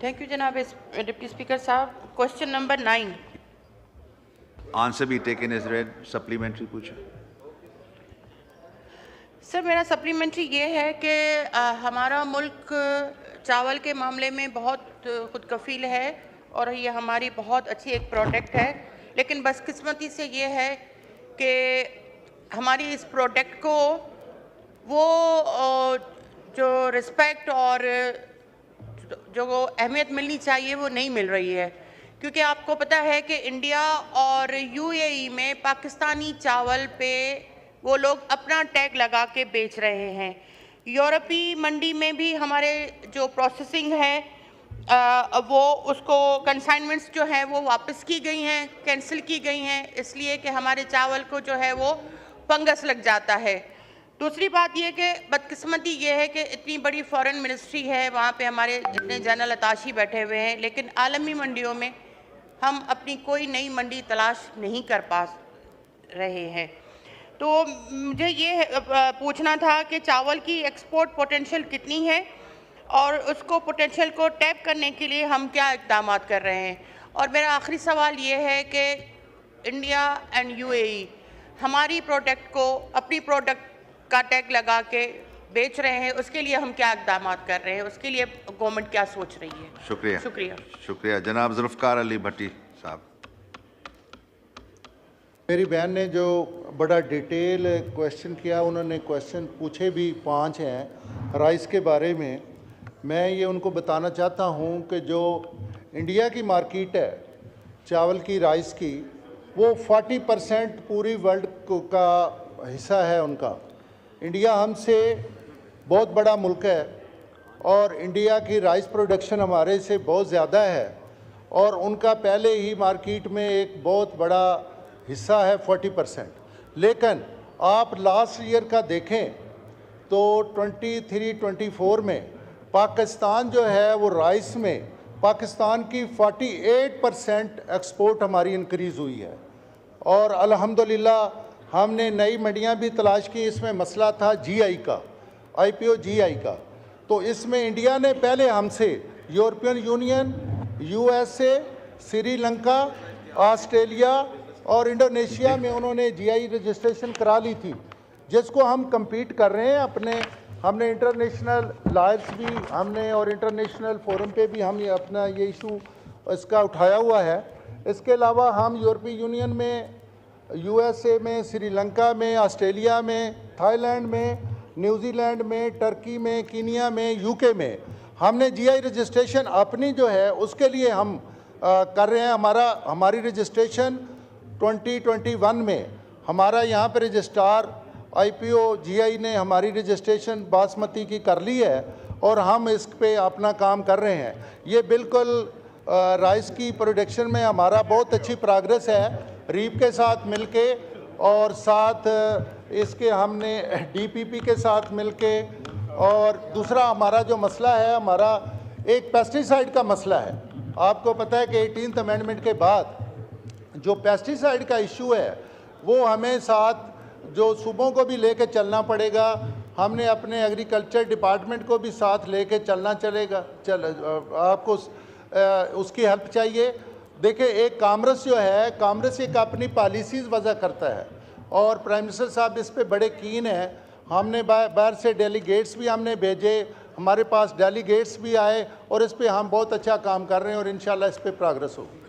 Thank you जनाब deputy speaker साहब। Question number 9। Answer be taken as read. Supplementary पूछो। Sir मेरा supplementary ये है कि हमारा मुल्क चावल के मामले में बहुत खुद कफील है और ये हमारी बहुत अच्छी एक प्रोडक्ट है, लेकिन बदकिस्मती से ये है कि हमारी इस प्रोडक्ट को वो जो रिस्पेक्ट और जो अहमियत मिलनी चाहिए वो नहीं मिल रही है, क्योंकि आपको पता है कि इंडिया और यूएई में पाकिस्तानी चावल पे वो लोग अपना टैग लगा के बेच रहे हैं। यूरोपीय मंडी में भी हमारे जो प्रोसेसिंग है वो उसको कंसाइनमेंट्स जो है वो वापस की गई हैं, कैंसिल की गई हैं, इसलिए कि हमारे चावल को जो है वो फंगस लग जाता है। दूसरी बात ये कि बदकिस्मती ये है कि इतनी बड़ी फॉरेन मिनिस्ट्री है, वहाँ पे हमारे इतने जनरल अताशी बैठे हुए हैं, लेकिन आलमी मंडियों में हम अपनी कोई नई मंडी तलाश नहीं कर पा रहे हैं। तो मुझे ये पूछना था कि चावल की एक्सपोर्ट पोटेंशियल कितनी है और उसको पोटेंशियल को टैप करने के लिए हम क्या इक़दाम कर रहे हैं। और मेरा आखिरी सवाल ये है कि इंडिया एंड यूएई हमारी प्रोडक्ट को अपनी प्रोडक्ट का टैग लगा के बेच रहे हैं, उसके लिए हम क्या इक़दाम कर रहे हैं, उसके लिए गवर्नमेंट क्या सोच रही है। शुक्रिया शुक्रिया शुक्रिया। जनाब जुल्फ़कार अली भट्टी साहब। मेरी बहन ने जो बड़ा डिटेल क्वेश्चन किया, उन्होंने क्वेश्चन पूछे भी 5 हैं राइस के बारे में। मैं ये उनको बताना चाहता हूँ कि जो इंडिया की मार्केट है चावल की, राइस की, वो 40% पूरी वर्ल्ड का हिस्सा है उनका। इंडिया हमसे बहुत बड़ा मुल्क है और इंडिया की राइस प्रोडक्शन हमारे से बहुत ज़्यादा है और उनका पहले ही मार्केट में एक बहुत बड़ा हिस्सा है 40%। लेकिन आप लास्ट ईयर का देखें तो 23-24 में पाकिस्तान जो है वो राइस में पाकिस्तान की 48% एक्सपोर्ट हमारी इंक्रीज़ हुई है और अल्हम्दुलिल्लाह हमने नई मंडियां भी तलाश की। इसमें मसला था जीआई का, आईपीओ जीआई का, तो इसमें इंडिया ने पहले हमसे European union, USA, Sri Lanka, Australia और इंडोनेशिया में उन्होंने जीआई रजिस्ट्रेशन करा ली थी, जिसको हम compete कर रहे हैं। हमने इंटरनेशनल लॉयर्स भी हमने और इंटरनेशनल फोरम पे भी हम अपना ये इशू इसका उठाया हुआ है। इसके अलावा हम यूरोपीय यूनियन में, यूएसए में, श्रीलंका में, ऑस्ट्रेलिया में, थाईलैंड में, न्यूजीलैंड में, टर्की में, कीनिया में, यूके में हमने जीआई रजिस्ट्रेशन अपनी जो है उसके लिए हम कर रहे हैं। हमारी रजिस्ट्रेशन 2021 में हमारा यहाँ पे रजिस्ट्रार आईपीओ जीआई ने हमारी रजिस्ट्रेशन बासमती की कर ली है और हम इस पे अपना काम कर रहे हैं। ये बिल्कुल राइस की प्रोडक्शन में हमारा बहुत अच्छी प्रोग्रेस है रीप के साथ मिलके, और साथ इसके हमने डीपीपी के साथ मिलके। और दूसरा हमारा जो मसला है, हमारा एक पेस्टिसाइड का मसला है। आपको पता है कि 18th अमेंडमेंट के बाद जो पेस्टिसाइड का इशू है वो हमें साथ जो सूबों को भी लेके चलना पड़ेगा। हमने अपने एग्रीकल्चर डिपार्टमेंट को भी साथ लेके चलना आपको उसकी हेल्प चाहिए। देखिए, एक कांग्रेस जो है, कांग्रेस एक अपनी पॉलिसीज़ वज़ा करता है और प्राइम मिनिस्टर साहब इस पे बड़े कीन हैं। हमने बाहर से डेलीगेट्स भी हमने भेजे, हमारे पास डेलीगेट्स भी आए और इस पे हम बहुत अच्छा काम कर रहे हैं और इंशाल्लाह इस पे प्रोग्रेस होगी।